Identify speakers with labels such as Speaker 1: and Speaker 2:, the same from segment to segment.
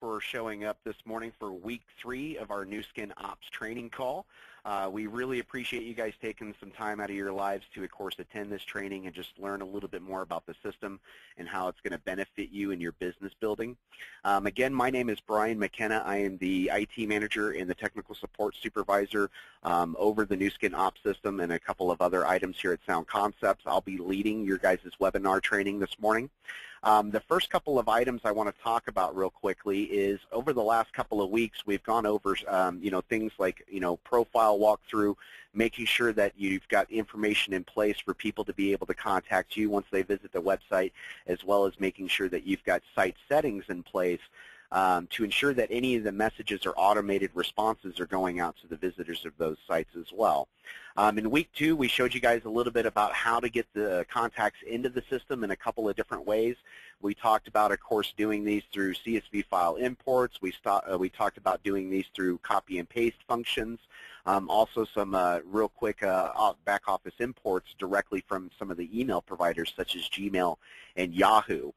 Speaker 1: for showing up this morning for week 3 of our Nu Skin Ops training call. We really appreciate you guys taking some time out of your lives to, of course, attend this training and just learn a little bit more about the system and how it's going to benefit you in your business building. Again, my name is Brian McKenna. I am the IT manager and the technical support supervisor over the Nu Skin Ops system and a couple of other items here at Sound Concepts. I'll be leading your guys' webinar training this morning. The first couple of items I want to talk about real quickly is over the last couple of weeks we've gone over things like profile walkthrough, making sure that you've got information in place for people to be able to contact you once they visit the website, as well as making sure that you've got site settings in place to ensure that any of the messages or automated responses are going out to the visitors of those sites as well. In week 2, we showed you guys a little bit about how to get the contacts into the system in a couple of different ways. We talked about, of course, doing these through CSV file imports. We talked about doing these through copy and paste functions. Also some real quick back office imports directly from some of the email providers such as Gmail and Yahoo.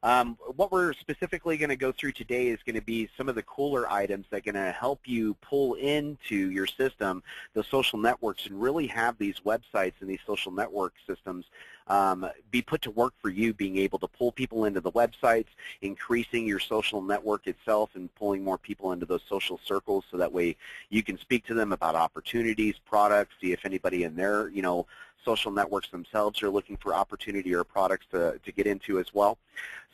Speaker 1: What we're specifically going to go through today is going to be some of the cooler items that are going to help you pull into your system the social networks and really have these websites and these social network systems be put to work for you, being able to pull people into the websites, increasing your social network itself and pulling more people into those social circles so that way you can speak to them about opportunities, products, see if anybody in their social networks themselves are looking for opportunity or products to get into as well.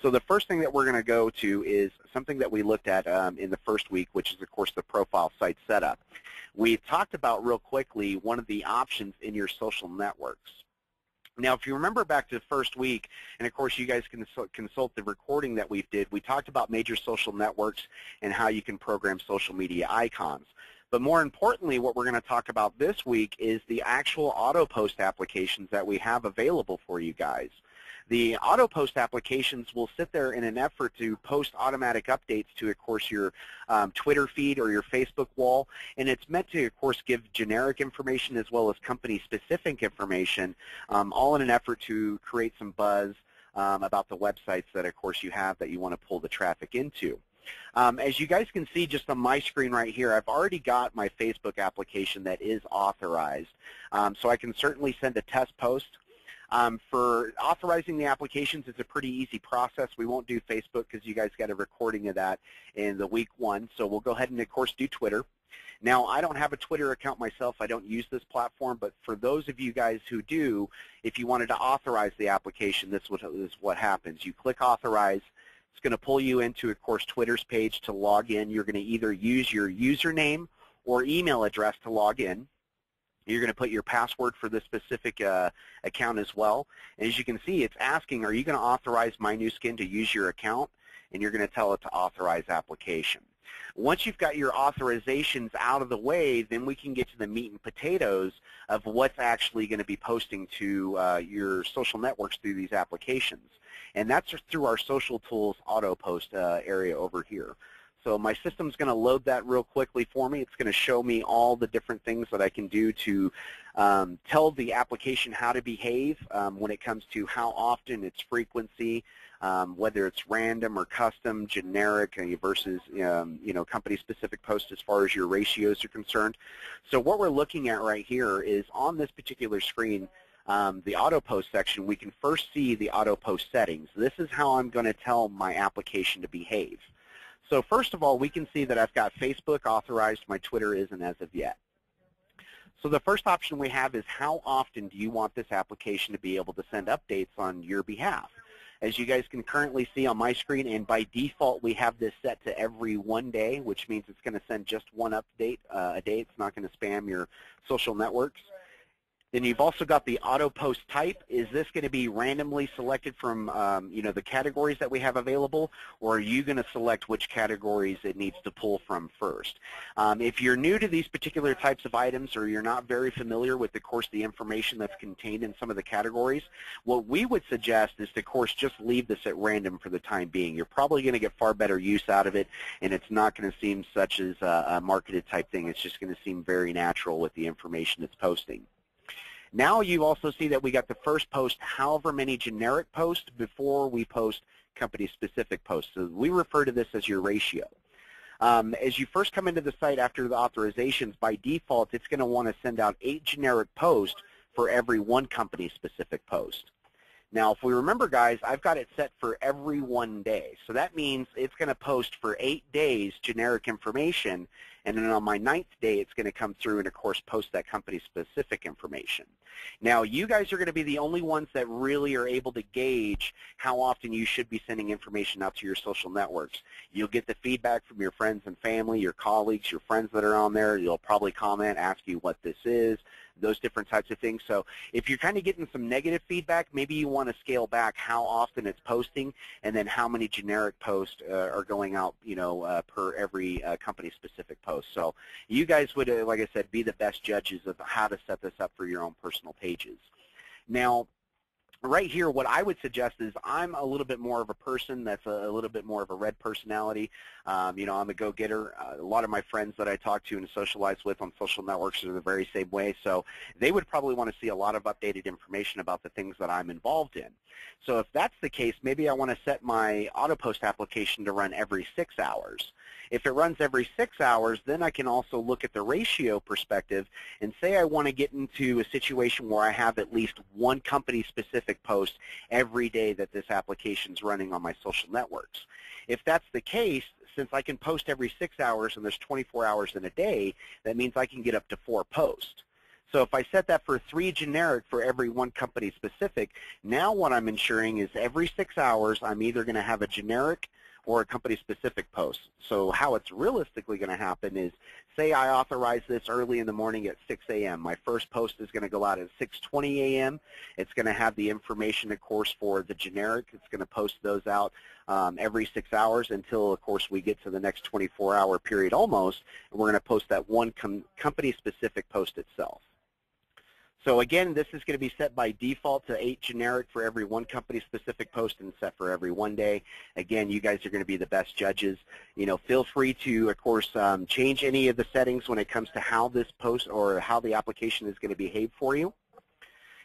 Speaker 1: So the first thing that we're going to go to is something that we looked at in the first week, which is, of course, the profile site setup. We talked about real quickly one of the options in your social networks. Now, if you remember back to the first week, and of course you guys can consult the recording that we did, we talked about major social networks and how you can program social media icons. But more importantly, what we're going to talk about this week is the actual auto post applications that we have available for you guys. The auto post applications will sit there in an effort to post automatic updates to, of course, your Twitter feed or your Facebook wall, and it's meant to, of course, give generic information as well as company-specific information, all in an effort to create some buzz about the websites that, of course, you have that you want to pull the traffic into. As you guys can see just on my screen right here, I've already got my Facebook application that is authorized, so I can certainly send a test post. For authorizing the applications, it's a pretty easy process. We won't do Facebook because you guys got a recording of that in the week 1, so we'll go ahead and, of course, do Twitter. Now, I don't have a Twitter account myself. I don't use this platform, but for those of you guys who do, if you wanted to authorize the application, this is what happens. You click Authorize. It's going to pull you into, of course, Twitter's page to log in. You're going to either use your username or email address to log in. You're going to put your password for this specific account as well. And as you can see, it's asking, are you going to authorize My Nu Skin to use your account? And you're going to tell it to authorize application. Once you've got your authorizations out of the way, then we can get to the meat and potatoes of what's actually going to be posting to your social networks through these applications. And that's through our Social Tools Auto Post area over here. So my system's going to load that real quickly for me. It's going to show me all the different things that I can do to tell the application how to behave when it comes to how often, its frequency, whether it's random or custom, generic versus company-specific posts as far as your ratios are concerned. So what we're looking at right here is on this particular screen, the auto post section, we can first see the auto post settings. This is how I'm going to tell my application to behave. So first of all, we can see that I've got Facebook authorized. My Twitter isn't as of yet. So the first option we have is how often do you want this application to be able to send updates on your behalf? As you guys can currently see on my screen, and by default we have this set to every 1 day, which means it's going to send just one update a day. It's not going to spam your social networks. Then you've also got the auto post type. Is this going to be randomly selected from the categories that we have available, or are you going to select which categories it needs to pull from first? If you're new to these particular types of items, or you're not very familiar with, of course, the information that's contained in some of the categories, what we would suggest is to, of course, just leave this at random for the time being. You're probably going to get far better use out of it, and it's not going to seem such as a marketed type thing. It's just going to seem very natural with the information it's posting. Now you also see that we got the first post, however many generic posts before we post company-specific posts. So we refer to this as your ratio. As you first come into the site after the authorizations, by default, it's going to want to send out 8 generic posts for every 1 company-specific post. Now, if we remember, guys, I've got it set for every 1 day. So that means it's going to post for 8 days generic information, and then on my 9th day, it's going to come through and, of course, post that company-specific information. Now, you guys are going to be the only ones that really are able to gauge how often you should be sending information out to your social networks. You'll get the feedback from your friends and family, your colleagues, your friends that are on there. You'll probably comment, ask you what this is, those different types of things. So if you're kind of getting some negative feedback, maybe you want to scale back how often it's posting and then how many generic posts are going out, per every company-specific post. So you guys would, like I said, be the best judges of how to set this up for your own personal pages. Now, right here, what I would suggest is I'm a little bit more of a person that's a little bit more of a red personality. I'm a go-getter. A lot of my friends that I talk to and socialize with on social networks are the very same way. So they would probably want to see a lot of updated information about the things that I'm involved in. So if that's the case, maybe I want to set my AutoPost application to run every 6 hours. If it runs every 6 hours, then I can also look at the ratio perspective and say I want to get into a situation where I have at least 1 company-specific post every day that this application is running on my social networks. If that's the case, since I can post every 6 hours and there's 24 hours in a day, that means I can get up to 4 posts. So if I set that for 3 generic for every 1 company specific, now what I'm ensuring is every 6 hours I'm either going to have a generic or a company-specific post. So how it's realistically going to happen is, say I authorize this early in the morning at 6 a.m. My first post is going to go out at 6:20 a.m. It's going to have the information, of course, for the generic. It's going to post those out every 6 hours until, of course, we get to the next 24-hour period almost, and we're going to post that 1 company-specific post itself. So again, this is going to be set by default to 8 generic for every 1 company-specific post and set for every 1 day. Again, you guys are going to be the best judges. Feel free to, of course, change any of the settings when it comes to how this post or how the application is going to behave for you.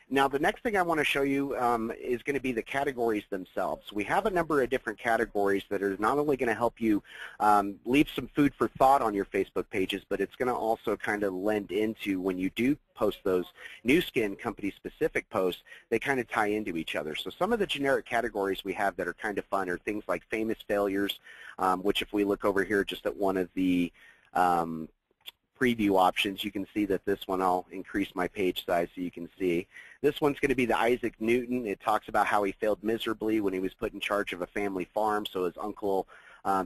Speaker 1: Now, the next thing I want to show you is going to be the categories themselves. We have a number of different categories that are not only going to help you leave some food for thought on your Facebook pages, but it's going to also kind of lend into when you do post those Nu Skin company-specific posts, they kind of tie into each other. So some of the generic categories we have that are kind of fun are things like famous failures, which if we look over here just at one of the preview options, you can see that this one, I'll increase my page size so you can see. This one's going to be the Isaac Newton. It talks about how he failed miserably when he was put in charge of a family farm, so his uncle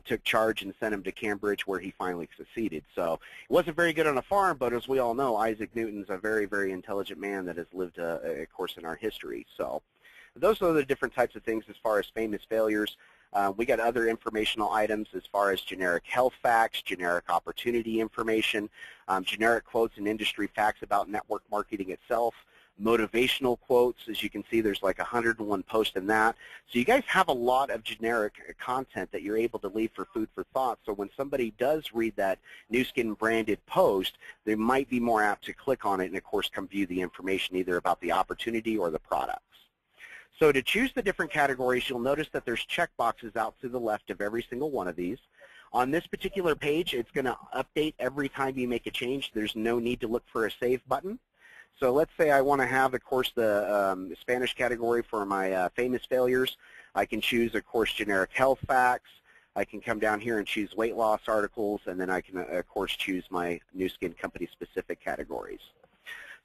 Speaker 1: took charge and sent him to Cambridge where he finally succeeded. So it wasn't very good on a farm, but as we all know, Isaac Newton's a very, very intelligent man that has lived, of course, in our history. So those are the different types of things as far as famous failures. We got other informational items as far as generic health facts, generic opportunity information, generic quotes and industry facts about network marketing itself, motivational quotes. As you can see, there's like 101 posts in that. So you guys have a lot of generic content that you're able to leave for food for thought. So when somebody does read that Nu Skin branded post, they might be more apt to click on it and, of course, come view the information either about the opportunity or the products. So to choose the different categories, you'll notice that there's check boxes out to the left of every single one of these. On this particular page, it's going to update every time you make a change. There's no need to look for a save button. So let's say I want to have, of course, the Spanish category for my famous failures. I can choose, of course, generic health facts. I can come down here and choose weight loss articles, and then I can, of course, choose my Nu Skin company-specific categories.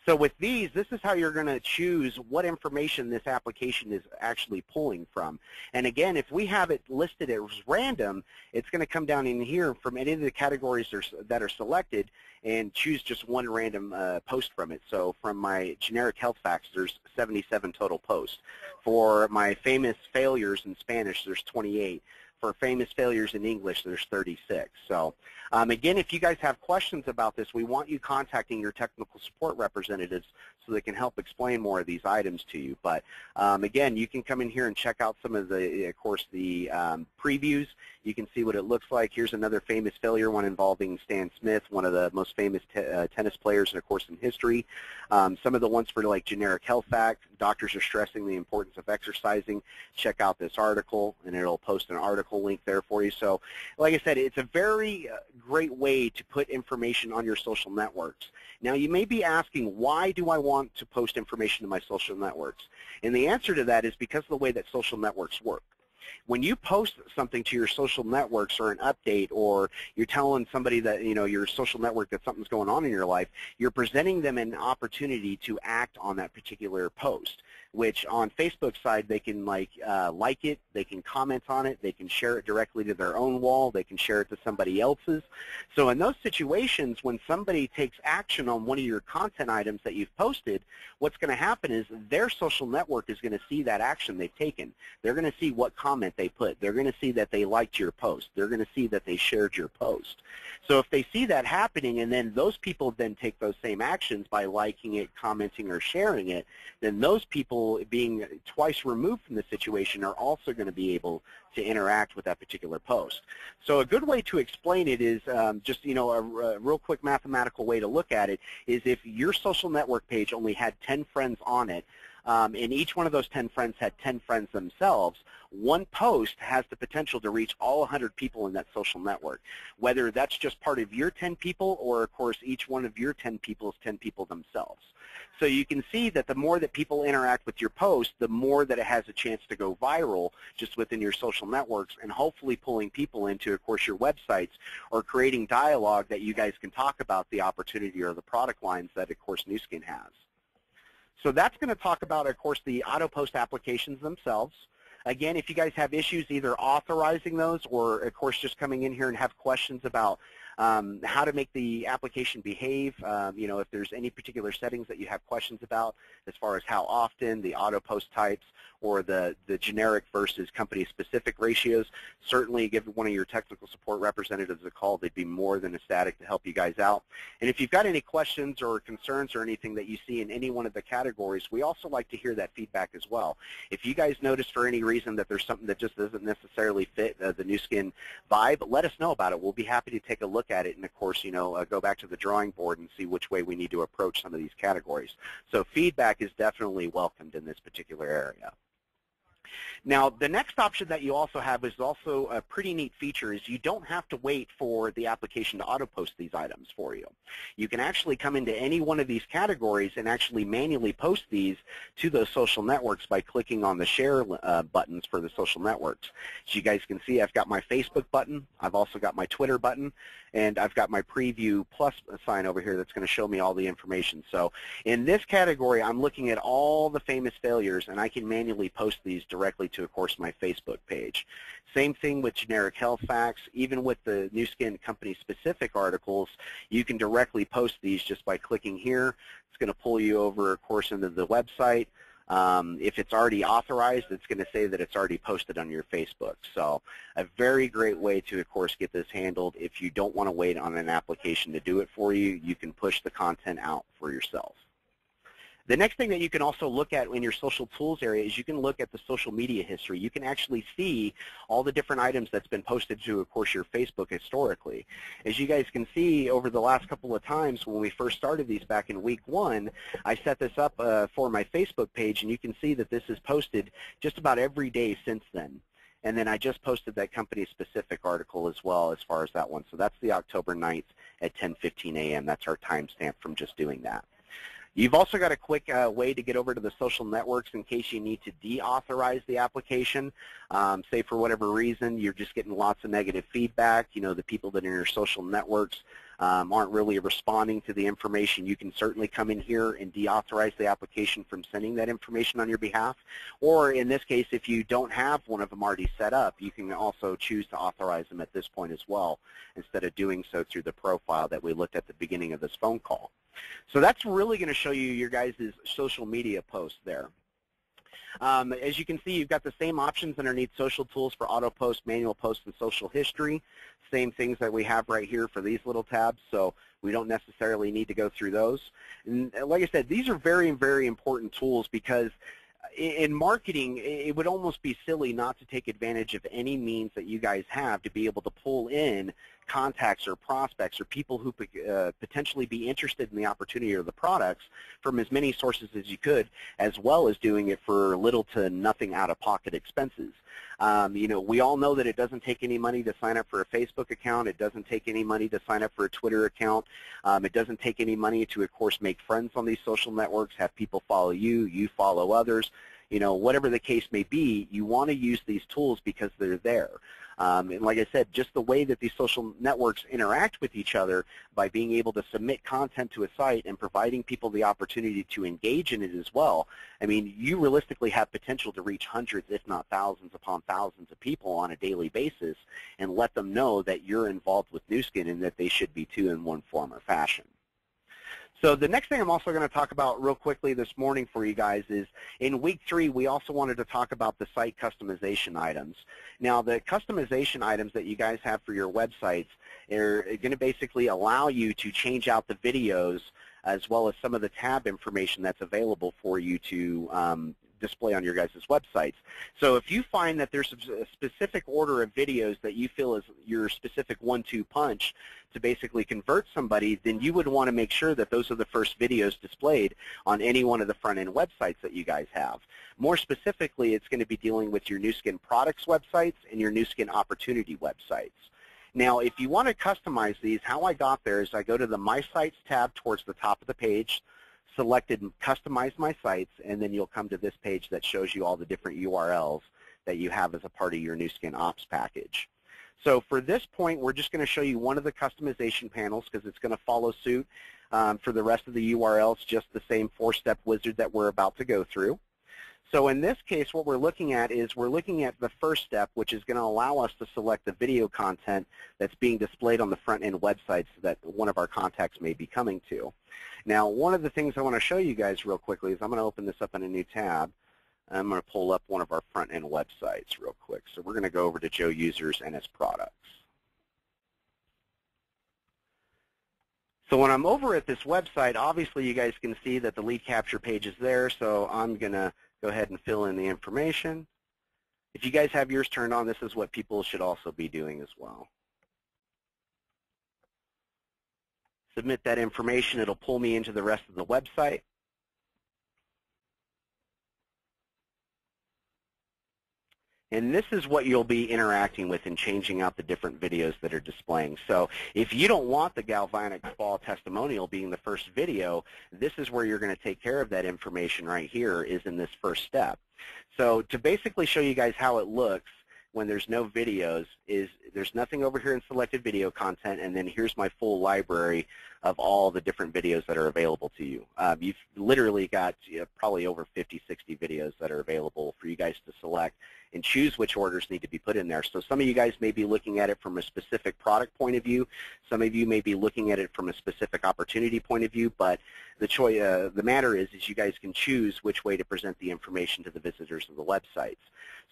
Speaker 1: So with these, this is how you're going to choose what information this application is actually pulling from. And again, if we have it listed as random, it's going to come down in here from any of the categories that are selected and choose just one random post from it. So from my generic health facts, there's 77 total posts. For my famous failures in Spanish, there's 28. For famous failures in English, there's 36. So again, if you guys have questions about this, we want you contacting your technical support representatives so they can help explain more of these items to you. But again, you can come in here and check out some of the, of course, the previews. You can see what it looks like. Here's another famous failure, one involving Stan Smith, one of the most famous tennis players, and of course in history. Some of the ones for like generic health fact, doctors are stressing the importance of exercising. Check out this article, and it'll post an article link there for you. So like I said, it's a very great way to put information on your social networks. Now you may be asking, why do I want to post information to my social networks? And the answer to that is because of the way that social networks work. When you post something to your social networks or an update, or you're telling somebody that, you know, your social network that something's going on in your life, you're presenting them an opportunity to act on that particular post, which on Facebook's side, they can like it, they can comment on it, they can share it directly to their own wall, they can share it to somebody else's. So in those situations, when somebody takes action on one of your content items that you've posted, what's going to happen is their social network is going to see that action they've taken. They're going to see what comment they put. They're going to see that they liked your post. They're going to see that they shared your post. So if they see that happening, and then those people then take those same actions by liking it, commenting, or sharing it, then those people, being twice removed from the situation, are also going to be able to interact with that particular post. So a good way to explain it is just, you know, a real quick mathematical way to look at it is if your social network page only had 10 friends on it, and each one of those 10 friends had 10 friends themselves, one post has the potential to reach all 100 people in that social network, whether that's just part of your 10 people or, of course, each one of your 10 people is 10 people themselves. So you can see that the more that people interact with your post, the more that it has a chance to go viral just within your social networks, and hopefully pulling people into, of course, your websites, or creating dialogue that you guys can talk about the opportunity or the product lines that, of course, Nu Skin has. So that's going to talk about, of course, the auto post applications themselves. Again, if you guys have issues either authorizing those, or, of course, just coming in here and have questions about how to make the application behave, you know, if there's any particular settings that you have questions about as far as how often, the auto post types, or the generic versus company-specific ratios, certainly give one of your technical support representatives a call. They'd be more than ecstatic to help you guys out. And if you've got any questions or concerns or anything that you see in any one of the categories, we also like to hear that feedback as well. If you guys notice for any reason that there's something that just doesn't necessarily fit the Nu Skin vibe, let us know about it. We'll be happy to take a look at it and, of course, you know, go back to the drawing board and see which way we need to approach some of these categories. So feedback is definitely welcomed in this particular area. Now, the next option that you also have is also a pretty neat feature, is you don't have to wait for the application to auto-post these items for you. You can actually come into any one of these categories and actually manually post these to those social networks by clicking on the share buttons for the social networks. As you guys can see, I've got my Facebook button, I've also got my Twitter button, and I've got my preview plus sign over here that's going to show me all the information. So in this category, I'm looking at all the famous failures, and I can manually post these directly to, of course, my Facebook page. Same thing with generic health facts. Even with the Nu Skin company-specific articles, you can directly post these just by clicking here. It's going to pull you over, of course, into the website. If it's already authorized, it's going to say that it's already posted on your Facebook. So a very great way to, of course, get this handled. If you don't want to wait on an application to do it for you, you can push the content out for yourself. The next thing that you can also look at in your social tools area is you can look at the social media history. You can actually see all the different items that's been posted to, of course, your Facebook historically. As you guys can see, over the last couple of times when we first started these back in week 1, I set this up for my Facebook page, and you can see that this is posted just about every day since then. And then I just posted that company-specific article as well as far as that one. So that's the October 9th at 10:15 a.m. That's our timestamp from just doing that. You've also got a quick way to get over to the social networks in case you need to deauthorize the application. Say for whatever reason you're just getting lots of negative feedback. You know, the people that are in your social networks aren't really responding to the information. You can certainly come in here and deauthorize the application from sending that information on your behalf. Or in this case, if you don't have one of them already set up, you can also choose to authorize them at this point as well, instead of doing so through the profile that we looked at the beginning of this phone call. So that's really going to show you your guys' social media posts there. As you can see, you've got the same options underneath social tools for auto post, manual post, and social history. Same things that we have right here for these little tabs, so we don't necessarily need to go through those. And like I said, these are very, very important tools because in marketing, it would almost be silly not to take advantage of any means that you guys have to be able to pull in contacts or prospects or people who potentially be interested in the opportunity or the products from as many sources as you could, as well as doing it for little to nothing out-of-pocket expenses. You know, we all know that it doesn't take any money to sign up for a Facebook account. It doesn't take any money to sign up for a Twitter account. It doesn't take any money to, of course, make friends on these social networks, have people follow you, you follow others. You know, whatever the case may be, you want to use these tools because they're there. And like I said, just the way that these social networks interact with each other by being able to submit content to a site and providing people the opportunity to engage in it as well. I mean, you realistically have potential to reach hundreds, if not thousands upon thousands of people on a daily basis and let them know that you're involved with Nu Skin and that they should be too in one form or fashion. So the next thing I'm also going to talk about real quickly this morning for you guys is in week 3, we also wanted to talk about the site customization items. Now, the customization items that you guys have for your websites are going to basically allow you to change out the videos as well as some of the tab information that's available for you to display on your guys' websites. So if you find that there's a specific order of videos that you feel is your specific 1-2 punch to basically convert somebody, then you would want to make sure that those are the first videos displayed on any one of the front-end websites that you guys have. More specifically, it's going to be dealing with your Nu Skin products websites and your Nu Skin opportunity websites. Now, if you want to customize these, how I got there is I go to the My Sites tab towards the top of the page, selected Customize My Sites, and then you'll come to this page that shows you all the different URLs that you have as a part of your Nu Skin Ops package. So for this point, we're just going to show you one of the customization panels because it's going to follow suit for the rest of the URLs, just the same 4-step wizard that we're about to go through. So in this case, what we're looking at is we're looking at the first step, which is going to allow us to select the video content that's being displayed on the front-end websites that one of our contacts may be coming to. Now, one of the things I want to show you guys real quickly is I'm going to open this up in a new tab. I'm going to pull up one of our front-end websites real quick. So we're going to go over to Joe Users and his products. So when I'm over at this website, obviously you guys can see that the lead capture page is there, so I'm going to go ahead and fill in the information. If you guys have yours turned on, this is what people should also be doing as well. Submit that information. It'll pull me into the rest of the website. And this is what you'll be interacting with and changing out the different videos that are displaying. So if you don't want the galvanic ball testimonial being the first video, this is where you're going to take care of that information right here is in this first step. So to basically show you guys how it looks when there's no videos is there's nothing over here in selected video content, and then here's my full library of all the different videos that are available to you. You've literally got probably over 50, 60 videos that are available for you guys to select and choose which orders need to be put in there. So some of you guys may be looking at it from a specific product point of view. Some of you may be looking at it from a specific opportunity point of view, but the matter is you guys can choose which way to present the information to the visitors of the websites.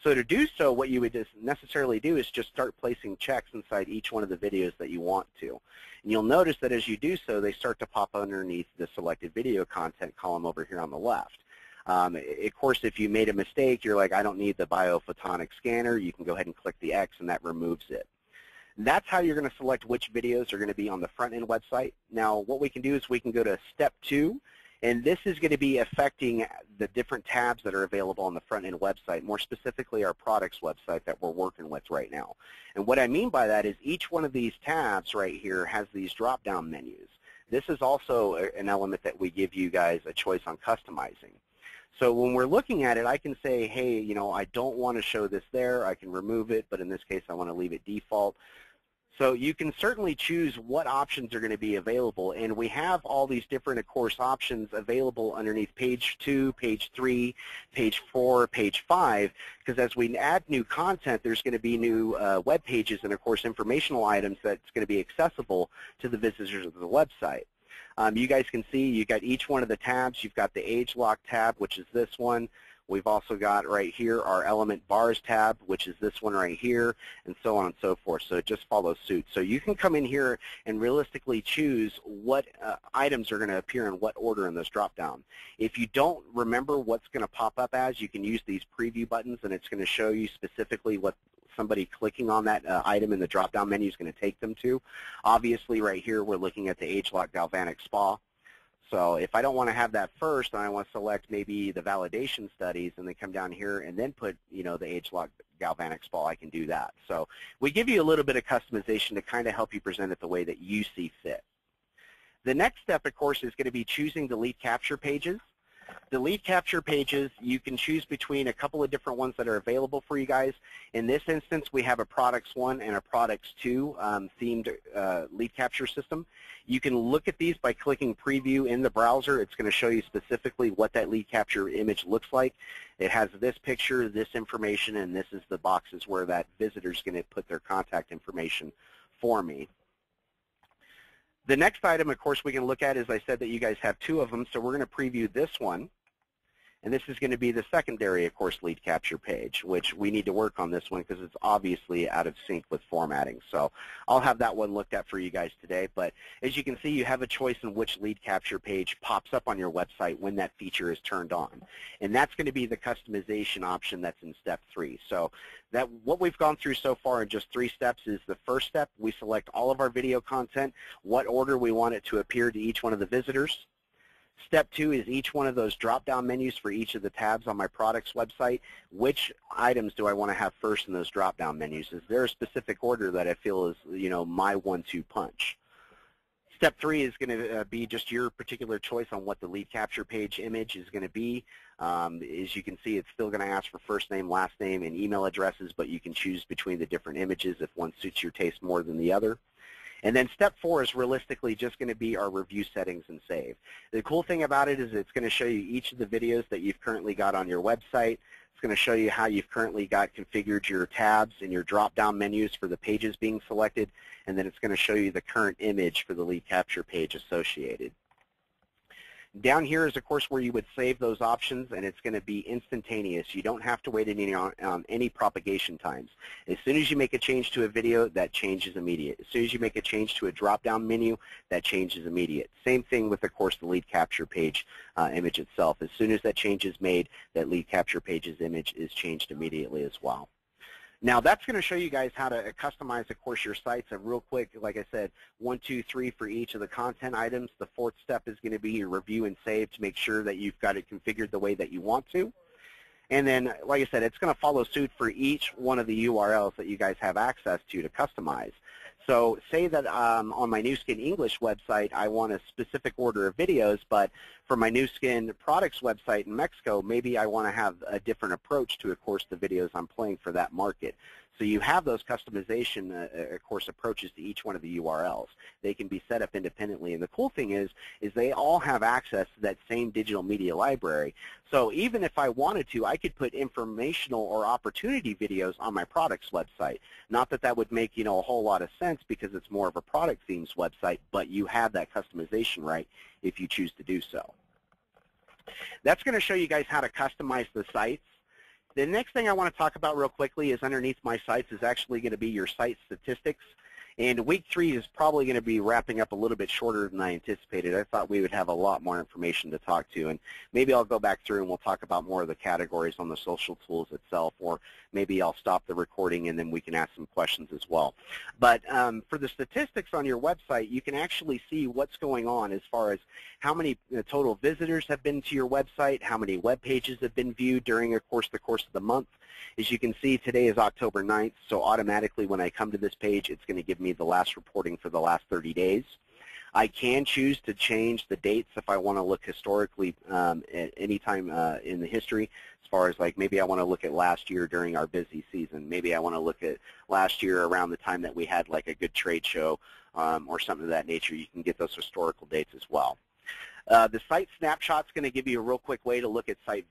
Speaker 1: So to do so, what you would just necessarily do is just start placing checks inside each one of the videos that you want to. And you'll notice that as you do so, they start to pop underneath the selected video content column over here on the left. Of course, if you made a mistake, you're like, I don't need the biophotonic scanner, you can go ahead and click the X and that removes it. That's how you're going to select which videos are going to be on the front-end website. Now, what we can do is we can go to step 2, and this is going to be affecting the different tabs that are available on the front-end website, more specifically our products website that we're working with right now. And what I mean by that is each one of these tabs right here has these drop-down menus. This is also an element that we give you guys a choice on customizing. So when we're looking at it, I can say, hey, you know, I don't want to show this there. I can remove it, but in this case, I want to leave it default. So you can certainly choose what options are going to be available, and we have all these different, of course, options available underneath page 2, page 3, page 4, page 5, because as we add new content, there's going to be new web pages and, of course, informational items that's going to be accessible to the visitors of the website. You guys can see you got each one of the tabs. You've got the age lock tab, which is this one. We've also got right here our element bars tab, which is this one right here, and so on and so forth. So it just follows suit. So you can come in here and realistically choose what items are going to appear in what order in this drop-down. If you don't remember what's going to pop up as, you can use these preview buttons, and it's going to show you specifically what somebody clicking on that item in the drop-down menu is going to take them to. Obviously, right here, we're looking at the Agelock Galvanic Spa. So if I don't want to have that first, and I want to select maybe the validation studies and then come down here and then put, the Agelock Galvanic Spa, I can do that. So we give you a little bit of customization to kind of help you present it the way that you see fit. The next step, of course, is going to be choosing the lead capture pages. The lead capture pages, you can choose between a couple of different ones that are available for you guys. In this instance, we have a Products 1 and a Products 2 themed lead capture system. You can look at these by clicking Preview in the browser. It's going to show you specifically what that lead capture image looks like. It has this picture, this information, and this is the boxes where that visitor is going to put their contact information for me. The next item, of course, we can look at is I said that you guys have two of them, so we're going to preview this one. And this is going to be the secondary, of course, lead capture page, which we need to work on this one because it's obviously out of sync with formatting. So I'll have that one looked at for you guys today. But as you can see, you have a choice in which lead capture page pops up on your website when that feature is turned on. And that's going to be the customization option that's in step 3. So what we've gone through so far in just 3 steps is the first step. We select all of our video content, what order we want it to appear to each one of the visitors. Step 2 is each one of those drop-down menus for each of the tabs on my products website. Which items do I want to have first in those drop-down menus? Is there a specific order that I feel is, my 1-2 punch? Step 3 is going to be just your particular choice on what the lead capture page image is going to be. As you can see, it's still going to ask for first name, last name, and email addresses, but you can choose between the different images if one suits your taste more than the other. And then step 4 is realistically just going to be our review settings and save. The cool thing about it is it's going to show you each of the videos that you've currently got on your website. It's going to show you how you've currently got configured your tabs and your drop-down menus for the pages being selected, and then it's going to show you the current image for the lead capture page associated. Down here is, of course, where you would save those options, and it's going to be instantaneous. You don't have to wait on any propagation times. As soon as you make a change to a video, that change is immediate. As soon as you make a change to a drop-down menu, that change is immediate. Same thing with, of course, the lead capture page image itself. As soon as that change is made, that lead capture page's image is changed immediately as well. Now, that's going to show you guys how to customize, of course, your sites. And real quick, like I said, 1, 2, 3 for each of the content items. The 4th step is going to be your review and save to make sure that you've got it configured the way that you want to. And then, like I said, it's going to follow suit for each one of the URLs that you guys have access to customize. So say that on my Nu Skin English website, I want a specific order of videos, but for my Nu Skin products website in Mexico, maybe I want to have a different approach to, of course, the videos I'm playing for that market. So you have those customization, of course, approaches to each one of the URLs. They can be set up independently. And the cool thing is they all have access to that same digital media library. So even if I wanted to, I could put informational or opportunity videos on my products website. Not that that would make, a whole lot of sense because it's more of a product themes website, but you have that customization right if you choose to do so. That's going to show you guys how to customize the sites. The next thing I want to talk about real quickly is underneath my sites is actually going to be your site statistics. And week 3 is probably going to be wrapping up a little bit shorter than I anticipated. I thought we would have a lot more information to talk to. And maybe I'll go back through and we'll talk about more of the categories on the social tools itself, or maybe I'll stop the recording and then we can ask some questions as well. But for the statistics on your website, you can actually see what's going on as far as how many total visitors have been to your website, how many web pages have been viewed during, of course, the course of the month. As you can see, today is October 9th, so automatically when I come to this page, it's going to give me the last reporting for the last 30 days. I can choose to change the dates if I want to look historically at any time in the history, as far as like maybe I want to look at last year during our busy season. Maybe I want to look at last year around the time that we had like a good trade show or something of that nature. You can get those historical dates as well. The site snapshot is going to give you a real quick way to look at site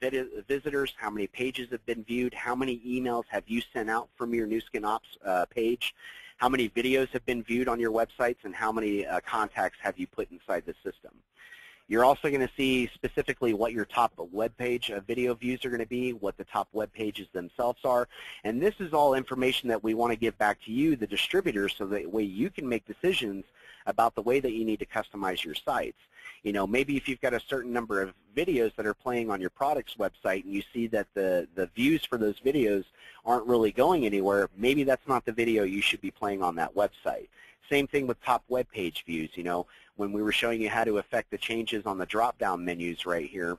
Speaker 1: visitors, how many pages have been viewed, how many emails have you sent out from your Nu Skin Ops page, how many videos have been viewed on your websites, and how many contacts have you put inside the system. You're also going to see specifically what your top web page video views are going to be, what the top web pages themselves are, and this is all information that we want to give back to you, the distributor, so that way you can make decisions about the way that you need to customize your sites. You know, maybe if you've got a certain number of videos that are playing on your product's website and you see that the views for those videos aren't really going anywhere, maybe that's not the video you should be playing on that website. Same thing with top web page views. You know, when we were showing you how to affect the changes on the drop-down menus right here,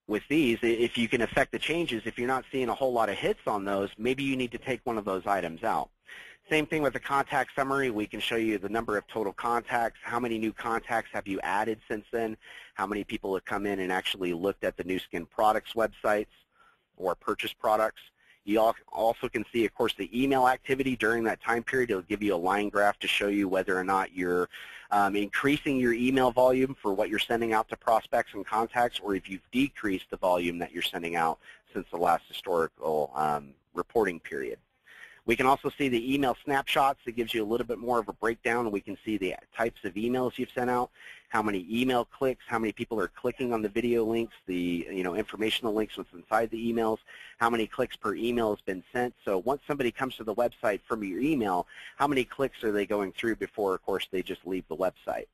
Speaker 1: with these, if you can affect the changes, if you're not seeing a whole lot of hits on those, maybe you need to take one of those items out. Same thing with the contact summary. We can show you the number of total contacts, how many new contacts have you added since then, how many people have come in and actually looked at the Nu Skin products websites or purchased products. You also can see, of course, the email activity during that time period. It'll give you a line graph to show you whether or not you're increasing your email volume for what you're sending out to prospects and contacts, or if you've decreased the volume that you're sending out since the last historical reporting period. We can also see the email snapshots. That gives you a little bit more of a breakdown. We can see the types of emails you've sent out, how many email clicks, how many people are clicking on the video links, the informational links what's inside the emails, how many clicks per email has been sent. So once somebody comes to the website from your email, how many clicks are they going through before, of course, they just leave the website?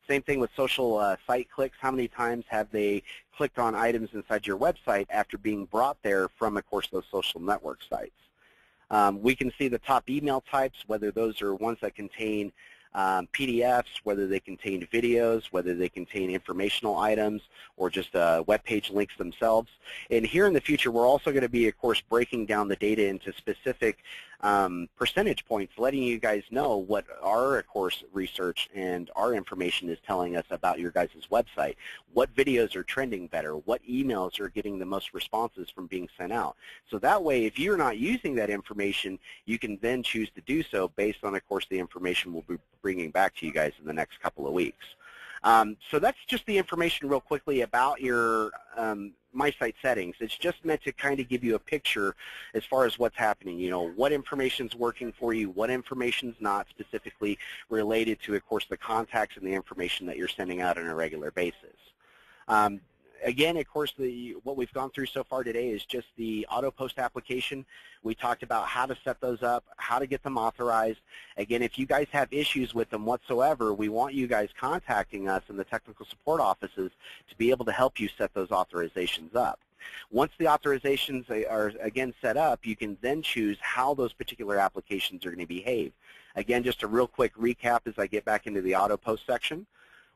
Speaker 1: Same thing with social site clicks. How many times have they clicked on items inside your website after being brought there from, of course, those social network sites? We can see the top email types, whether those are ones that contain PDFs, whether they contain videos, whether they contain informational items, or just web page links themselves. And here in the future, we're also going to be, of course, breaking down the data into specific percentage points, letting you guys know what our, of course, research and our information is telling us about your guys' website. What videos are trending better? What emails are getting the most responses from being sent out? So that way, if you're not using that information, you can then choose to do so based on, of course, the information we'll be bringing back to you guys in the next couple of weeks. So that's just the information real quickly about your My Site settings. It's just meant to kind of give you a picture as far as what's happening. You know, what information's working for you, what information's not, specifically related to, of course, the contacts and the information that you're sending out on a regular basis. Again, of course, what we've gone through so far today is just the AutoPost application. We talked about how to set those up, how to get them authorized. Again, if you guys have issues with them whatsoever, we want you guys contacting us in the technical support offices to be able to help you set those authorizations up. Once the authorizations are, again, set up, you can then choose how those particular applications are going to behave. Again, just a real quick recap as I get back into the AutoPost section.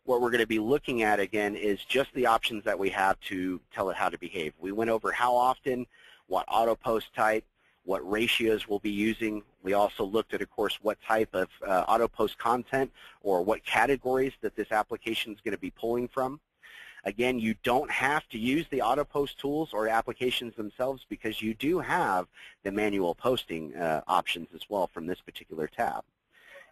Speaker 1: What we're going to be looking at, again, is just the options that we have to tell it how to behave. We went over how often, what AutoPost type, what ratios we'll be using. We also looked at, of course, what type of AutoPost content or what categories that this application is going to be pulling from. Again, you don't have to use the AutoPost tools or applications themselves because you do have the manual posting options as well from this particular tab.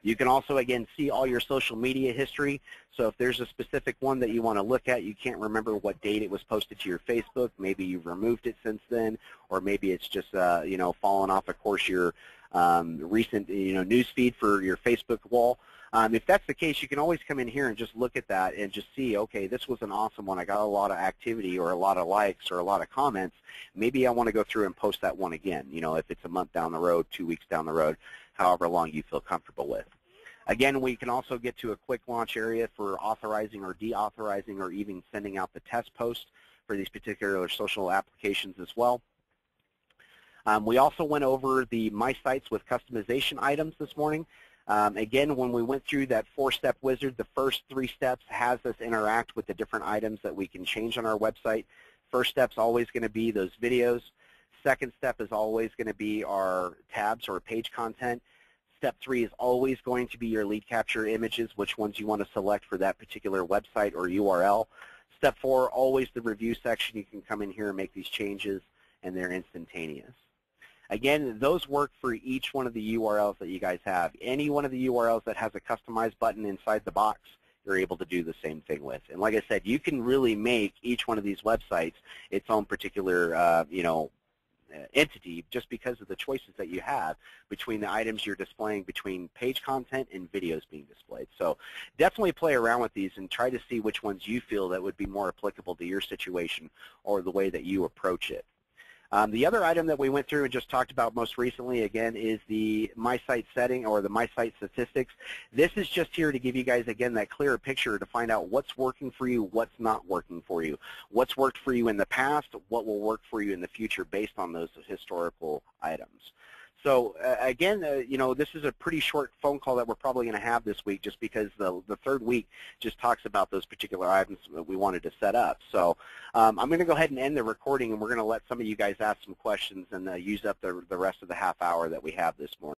Speaker 1: You can also, again, see all your social media history. So if there's a specific one that you want to look at, you can't remember what date it was posted to your Facebook, maybe you've removed it since then, or maybe it's just, fallen off, of course, your recent, news feed for your Facebook wall. If that's the case, you can always come in here and just look at that and just see, okay, this was an awesome one. I got a lot of activity or a lot of likes or a lot of comments. Maybe I want to go through and post that one again, if it's a month down the road, 2 weeks down the road, however long you feel comfortable with. Again, we can also get to a quick launch area for authorizing or deauthorizing or even sending out the test post for these particular social applications as well. We also went over the My Sites with customization items this morning. Again, when we went through that 4-step wizard, the first 3 steps has us interact with the different items that we can change on our website. First step's always going to be those videos. Second step is always going to be our tabs or page content. Step 3 is always going to be your lead capture images, which ones you want to select for that particular website or URL. Step 4, always the review section. You can come in here and make these changes, and they're instantaneous. Again, those work for each one of the URLs that you guys have. Any one of the URLs that has a customized button inside the box, you're able to do the same thing with. And like I said, you can really make each one of these websites its own particular, entity just because of the choices that you have between the items you're displaying between page content and videos being displayed. So definitely play around with these and try to see which ones you feel that would be more applicable to your situation or the way that you approach it. The other item that we went through and just talked about most recently, again, is the My Site setting or the My Site statistics. This is just here to give you guys, again, that clearer picture to find out what's working for you, what's not working for you, what's worked for you in the past, what will work for you in the future based on those historical items. So again, you know, this is a pretty short phone call that we're probably going to have this week just because the third week just talks about those particular items that we wanted to set up. So I'm going to go ahead and end the recording, and we're going to let some of you guys ask some questions and use up the rest of the half hour that we have this morning.